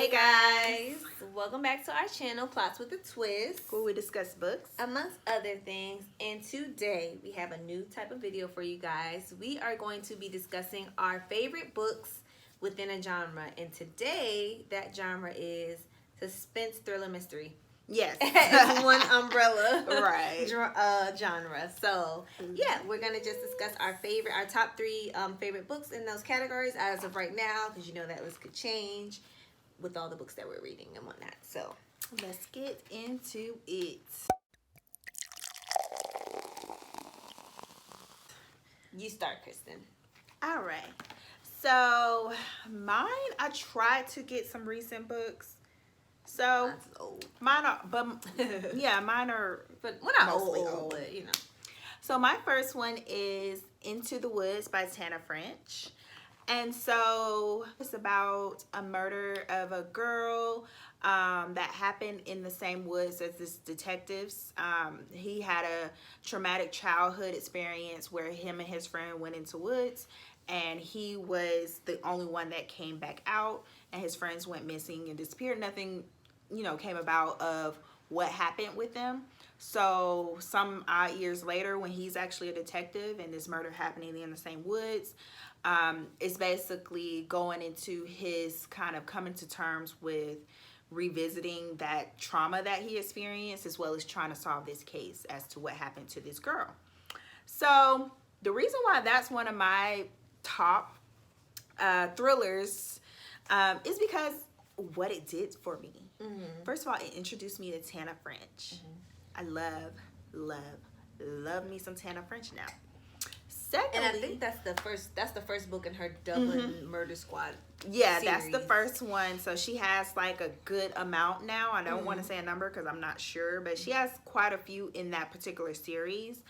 Hey guys, welcome back to our channel, Plots with a Twist, where we discuss books, amongst other things. And today we have a new type of video for you guys. We are going to be discussing our favorite books within a genre. And today, that genre is suspense, thriller, mystery. Yes. It's one umbrella right. genre. So yeah, we're gonna just discuss our top three favorite books in those categories as of right now, because you know that list could change with all the books that we're reading and whatnot. So let's get into it. You start, Kristen. All right. So mine, I tried to get some recent books. So Mine's old. Mine are, but yeah, mine are, but we're not mostly old, but you know. So my first one is Into the Woods by Tana French. And so it's about a murder of a girl that happened in the same woods as this detective's. He had a traumatic childhood experience where him and his friend went into woods, and he was the only one that came back out, and his friends went missing and disappeared. Nothing, came about of what happened with them. So some odd years later, when he's actually a detective and this murder happening in the same woods, it's basically going into his kind of coming to terms with revisiting that trauma that he experienced, as well as trying to solve this case as to what happened to this girl. So the reason why that's one of my top thrillers is because what it did for me. First of all, it introduced me to Tana French. I love me some Tana French now. Secondly, and I think that's the first book in her Dublin Murder Squad yeah, series. That's the first one. So she has like a good amount now. I don't want to say a number because I'm not sure, but she has quite a few in that particular series,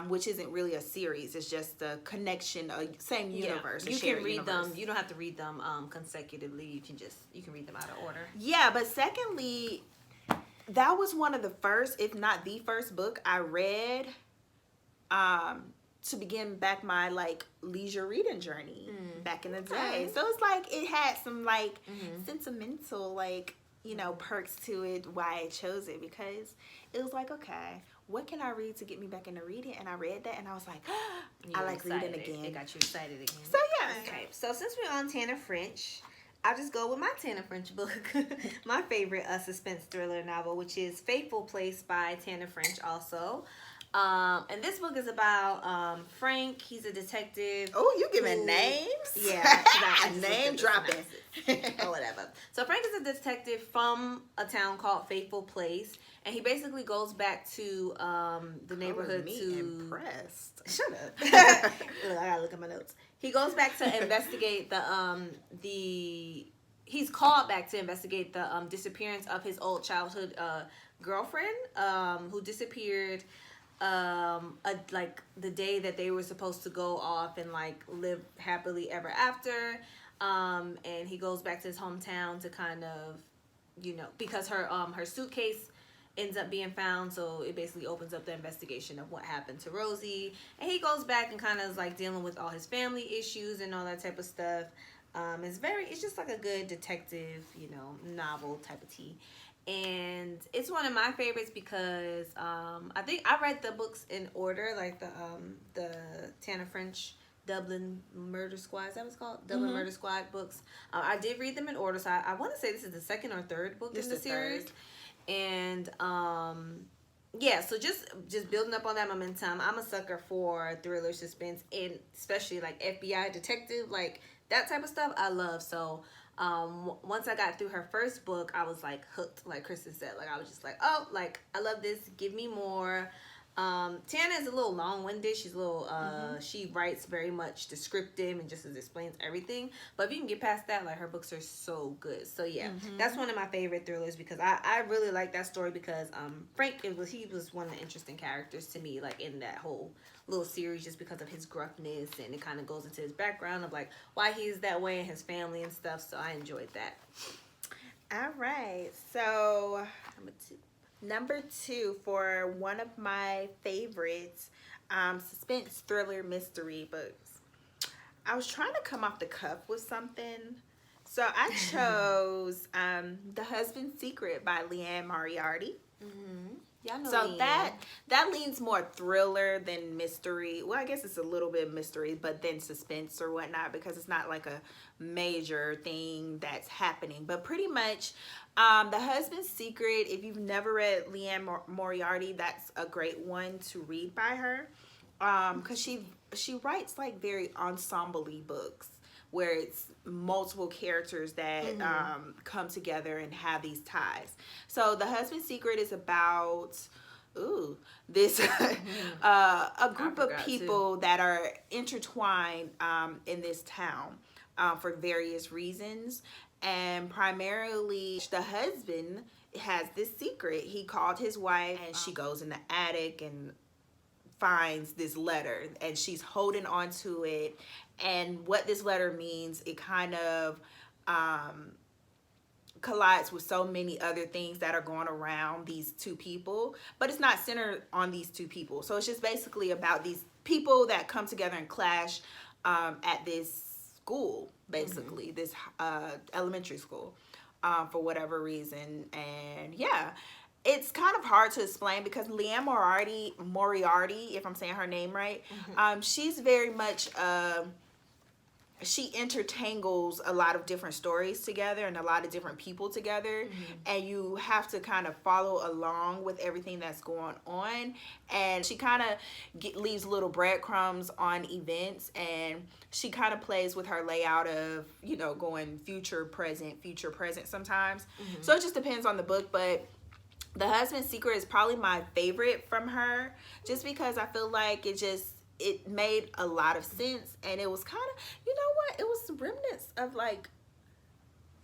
which isn't really a series. It's just a connection, a same universe. You can read them. You don't have to read them consecutively. You can read them out of order. Yeah, but secondly, that was one of the first, if not the first book I read to begin back my leisure reading journey back in the day. So it's like it had some sentimental perks to it, why I chose it, because it was like, okay, what can I read to get me back into reading? And I read that and I was like, I like reading again. It got you excited again. So yeah. Okay, so since we're on Tana French, I'll just go with my Tana French book. My favorite suspense thriller novel, which is Fateful Place by Tana French also. And this book is about Frank. He's a detective. Oh, you giving names? Yeah. Name dropping. Or whatever. So Frank is a detective from a town called Fateful Place. And he basically goes back to the neighborhood impressed. Shut up. Look, I gotta look at my notes. He goes back to investigate he's called back to investigate the disappearance of his old childhood girlfriend who disappeared the day that they were supposed to go off and live happily ever after. And he goes back to his hometown to kind of, because her suitcase ends up being found, so it basically opens up the investigation of what happened to Rosie. And he goes back and kind of is dealing with all his family issues and all that type of stuff. It's just like a good detective, novel type of tea. And it's one of my favorites because I think I read the books in order, like the Tana French Dublin Murder Squad. Is that what it's called? Dublin Murder Squad books. I did read them in order, so I want to say this is the second or third book in the series. Third. And yeah, so just building up on that momentum. I'm a sucker for thriller, suspense, and especially FBI detective, that type of stuff I love. So once I got through her first book, I was hooked, like Kristen said. I was just I love this, give me more. Tana is a little long-winded. She's a little she writes very much descriptive and just explains everything, but if you can get past that, her books are so good. So yeah, that's one of my favorite thrillers because I really like that story because Frank, he was one of the interesting characters to me in that whole little series, just because of his gruffness, and it kind of goes into his background of why he's that way and his family and stuff. So I enjoyed that. All right, so Number two for one of my favorites suspense thriller mystery books. I was trying to come off the cuff with something, So I chose The Husband's Secret by Liane Moriarty. Y'all know So Liane. that leans more thriller than mystery. Well, I guess it's a little bit mystery, but then suspense or whatnot, because it's not like a major thing that's happening. But pretty much, The Husband's Secret, if you've never read Liane Moriarty, that's a great one to read by her. Because she writes like very ensemble-y books where it's multiple characters that come together and have these ties. So The Husband's Secret is about this a group of people that are intertwined in this town for various reasons. And primarily the husband has this secret. He called his wife, and she goes in the attic and finds this letter, and she's holding on to it. And what this letter means, it kind of collides with so many other things that are going around these two people, but it's not centered on these two people. So it's just basically about these people that come together and clash at this school, basically this elementary school, for whatever reason. And yeah, it's kind of hard to explain because Liane Moriarty, if I'm saying her name right, she's very much she intertangles a lot of different stories together and a lot of different people together, and you have to kind of follow along with everything that's going on. And she kind of leaves little breadcrumbs on events, and she kind of plays with her layout of, you know, going future present sometimes. So it just depends on the book. But The Husband's Secret is probably my favorite from her, just because I feel like it made a lot of sense, and it was kind of, you know what, it was remnants of like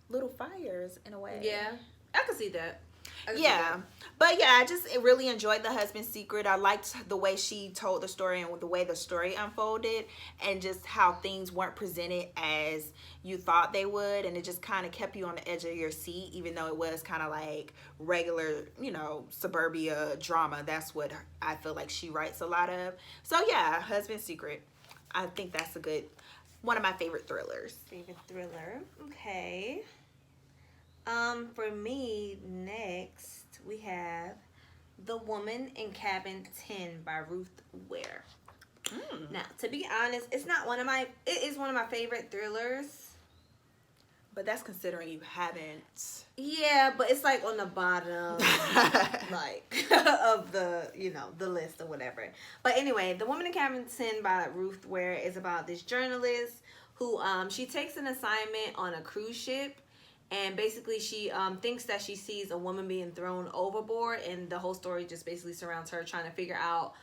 Little Fires in a way. Yeah, I could see that. But yeah, I just really enjoyed The Husband's Secret. I liked the way she told the story and the way the story unfolded, and just how things weren't presented as you thought they would, and it just kind of kept you on the edge of your seat, even though it was kind of like regular, you know, suburbia drama. That's what I feel like she writes a lot of. So yeah, Husband's Secret, I think that's one of my favorite thrillers. Favorite thriller. Okay. For me, next we have The Woman in Cabin 10 by Ruth Ware. Now, to be honest, it is one of my favorite thrillers. But that's considering you haven't. Yeah, but it's like on the bottom, like of the, you know, the list or whatever. But anyway, The Woman in Cabin 10 by Ruth Ware is about this journalist who she takes an assignment on a cruise ship. And basically, she thinks that she sees a woman being thrown overboard, and the whole story just basically surrounds her trying to figure out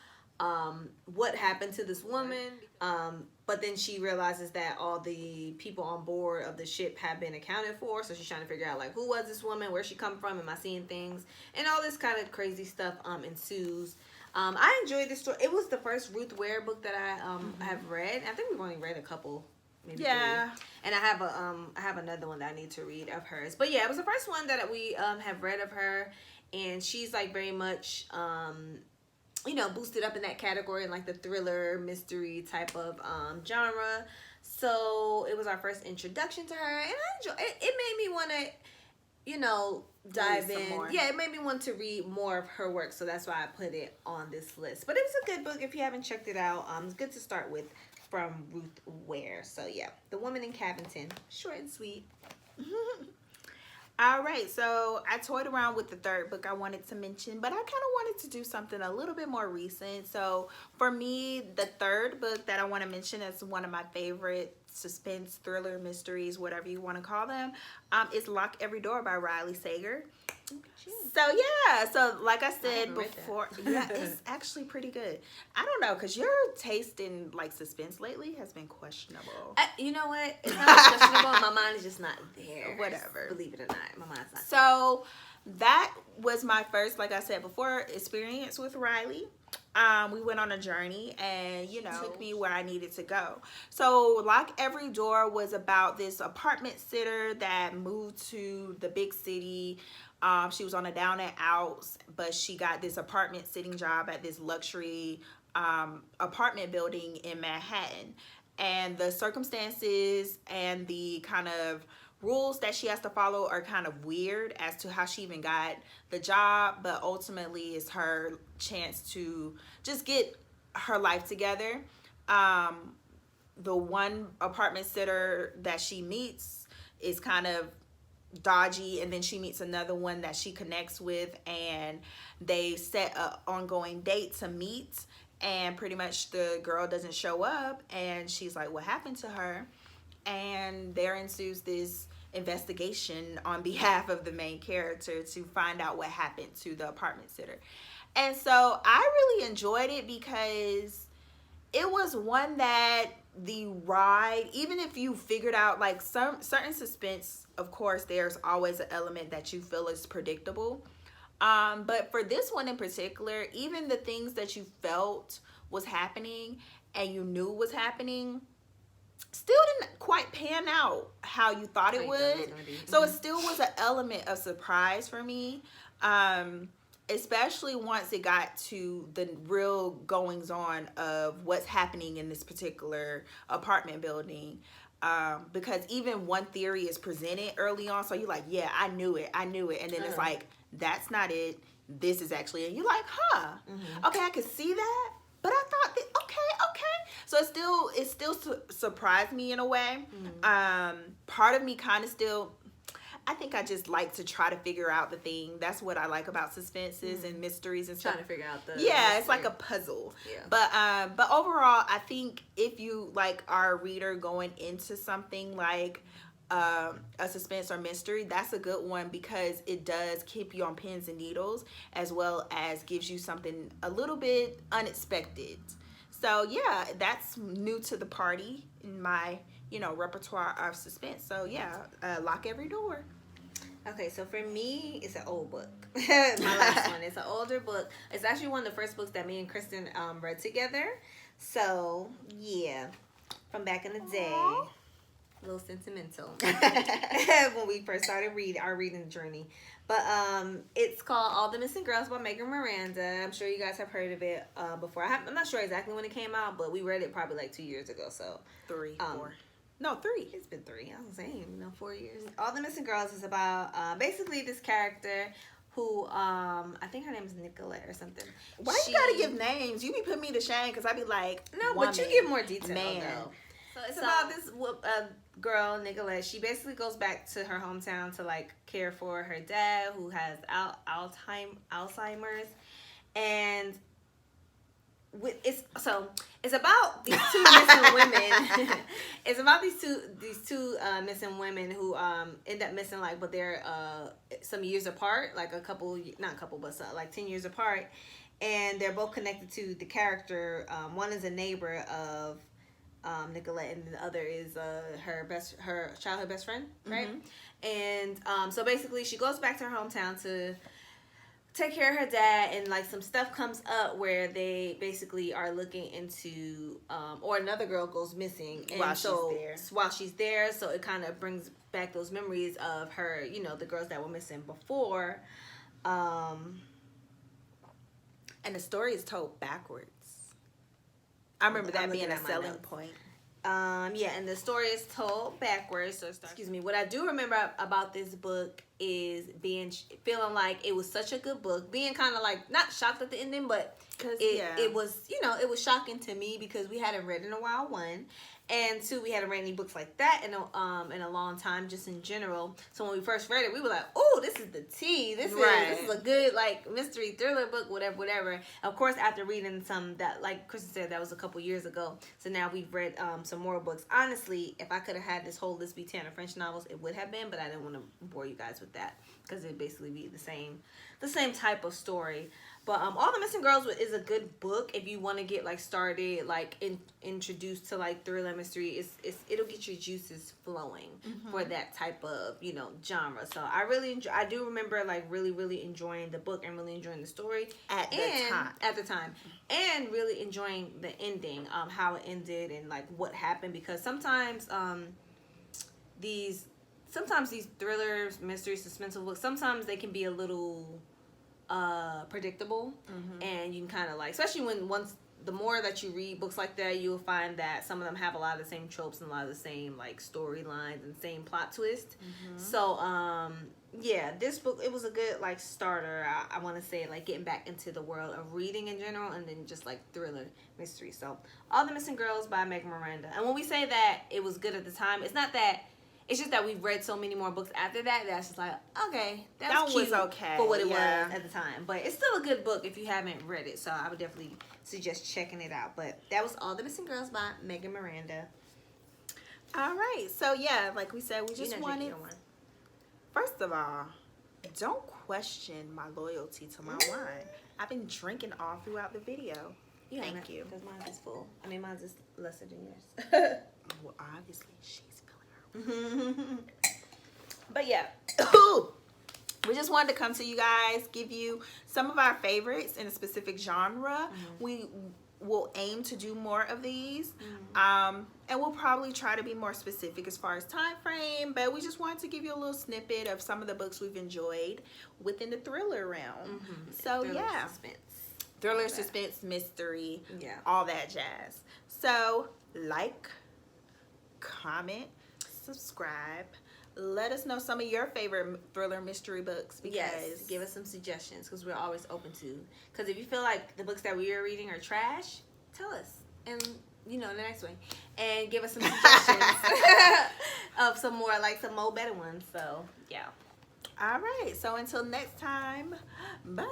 what happened to this woman. But then she realizes that all the people on board of the ship have been accounted for, so she's trying to figure out, like, who was this woman, where she come from, am I seeing things, and all this kind of crazy stuff ensues. I enjoyed this story. It was the first Ruth Ware book that I have read. I think we've only read a couple. Maybe 3. And I have another one that I need to read of hers. But yeah, it was the first one that we have read of her, and she's like very much you know, boosted up in that category, in like the thriller mystery type of genre. So it was our first introduction to her, and I enjoyed it. It made me want to, you know, dive in. Yeah, it made me want to read more of her work, so that's why I put it on this list. But it was a good book if you haven't checked it out. It's good to start with, from Ruth Ware. So yeah, The Woman in Cabin 10, short and sweet. All right, so I toyed around with the third book I wanted to mention, but I kind of wanted to do something a little bit more recent. So for me, the third book that I want to mention is one of my favorite suspense, thriller, mysteries, whatever you want to call them, is Lock Every Door by Riley Sager. So yeah, so like I said before, yeah, it's actually pretty good. I don't know, because your taste in like suspense lately has been questionable. You know what? It's not questionable. My mind is just not there. Whatever. Believe it or not, my mind's not. So that was my first, like I said before, experience with Riley. We went on a journey, and you know, took me where I needed to go. So Lock Every Door was about this apartment sitter that moved to the big city. She was on a down and outs, but she got this apartment sitting job at this luxury apartment building in Manhattan. And the circumstances and the kind of rules that she has to follow are kind of weird as to how she even got the job, but ultimately it's her chance to just get her life together. The one apartment sitter that she meets is kind of dodgy, and then she meets another one that she connects with, and they set an ongoing date to meet, and pretty much the girl doesn't show up, and she's like, what happened to her? And there ensues this investigation on behalf of the main character to find out what happened to the apartment sitter. And so I really enjoyed it because it was one that the ride, even if you figured out like some certain suspense, of course there's always an element that you feel is predictable, but for this one in particular, even the things that you felt was happening and you knew was happening still didn't quite pan out how you thought it would. So it still was an element of surprise for me, especially once it got to the real goings on of what's happening in this particular apartment building. Because even one theory is presented early on, so you're like, yeah, I knew it, and then it's like, that's not it, this is actually it. You're like, okay, I could see that, but I thought that, okay. So it still surprised me in a way. Part of me kind of still, I think I just like to try to figure out the thing. That's what I like about suspenses and mysteries and stuff. Trying to figure out the it's like a puzzle. Yeah. But overall, I think if you like are a reader going into something like a suspense or mystery, that's a good one because it does keep you on pins and needles as well as gives you something a little bit unexpected. So yeah, that's new to the party in my repertoire of suspense. So yeah, Lock Every Door. Okay, so for me, it's an old book. My last one. It's an older book. It's actually one of the first books that me and Kristen read together. So yeah, from back in the day. Aww. A little sentimental when we first started our reading journey. But it's called All the Missing Girls by Miranda. I'm sure you guys have heard of it before. I'm not sure exactly when it came out, but we read it probably like 2 years ago. So 3, 4. No, 3. It's been 3. I was saying, 4 years. All the Missing Girls is about basically this character who I think her name is Nicolette or something. Why you gotta give names? You be putting me to shame because I be like, no, but you give more detail though. So it's about this girl, Nicolette. She basically goes back to her hometown to like care for her dad who has Alzheimer's, and it's about these two missing women. It's about these two missing women who end up missing, like, but they're some years apart, like like 10 years apart, and they're both connected to the character. One is a neighbor of Nicolette, and the other is her childhood best friend, right? Mm-hmm. And so basically she goes back to her hometown to take care of her dad, and like some stuff comes up where they basically are looking into or another girl goes missing, and while she's there, so it kind of brings back those memories of her, the girls that were missing before, and the story is told backwards. I remember that being a selling point. Yeah, and the story is told backwards. So what I do remember about this book is feeling like it was such a good book, being kind of like not shocked at the ending, but it was it was shocking to me because we hadn't read in a while, 1, and 2, we hadn't read any books like that in a long time, just in general. So when we first read it, we were like, oh, this is the tea. This is a good like mystery thriller book, whatever. Of course, after reading some that, like Kristen said, that was a couple years ago. So now we've read some more books. Honestly, if I could have had this whole list be Tana French novels, it would have been, but I didn't want to bore you guys with that because it'd basically be the same type of story. But All the Missing Girls is a good book if you want to get like started, like introduced to like thriller mystery. It'll get your juices flowing for that type of genre. So I do remember like really enjoying the book and really enjoying the story at the time, and really enjoying the ending, how it ended and like what happened, because sometimes these thrillers, mystery, suspenseful books, sometimes they can be a little predictable, and you can kind of like, especially when once the more that you read books like that, you'll find that some of them have a lot of the same tropes and a lot of the same like storylines and same plot twist. So yeah, this book, it was a good like starter. I want to say like getting back into the world of reading in general, and then just like thriller mystery. So All the Missing Girls by Megan Miranda. And when we say that it was good at the time, it's not that. It's just that we've read so many more books after that that's just like, okay, that was cute okay for what it was at the time. But it's still a good book if you haven't read it. So I would definitely suggest checking it out. But that was All the Missing Girls by Megan Miranda. All right. So yeah, like we said, we just wanted. First of all, don't question my loyalty to my wine. I've been drinking all throughout the video. Thank you. Because mine is full. I mean, mine's just lesser than yours. Well, obviously, she's feeling her. But yeah, we just wanted to come to you guys, give you some of our favorites in a specific genre. We will aim to do more of these. And we'll probably try to be more specific as far as time frame, but we just wanted to give you a little snippet of some of the books we've enjoyed within the thriller realm. So thriller, yeah, thriller, suspense, mystery, all that jazz. So like, comment, subscribe. Let us know some of your favorite thriller mystery books, because give us some suggestions, because we're always open to. Because if you feel like the books that we are reading are trash, tell us, and you know, the next way, and give us some suggestions of some more better ones. So yeah. All right. So until next time, bye.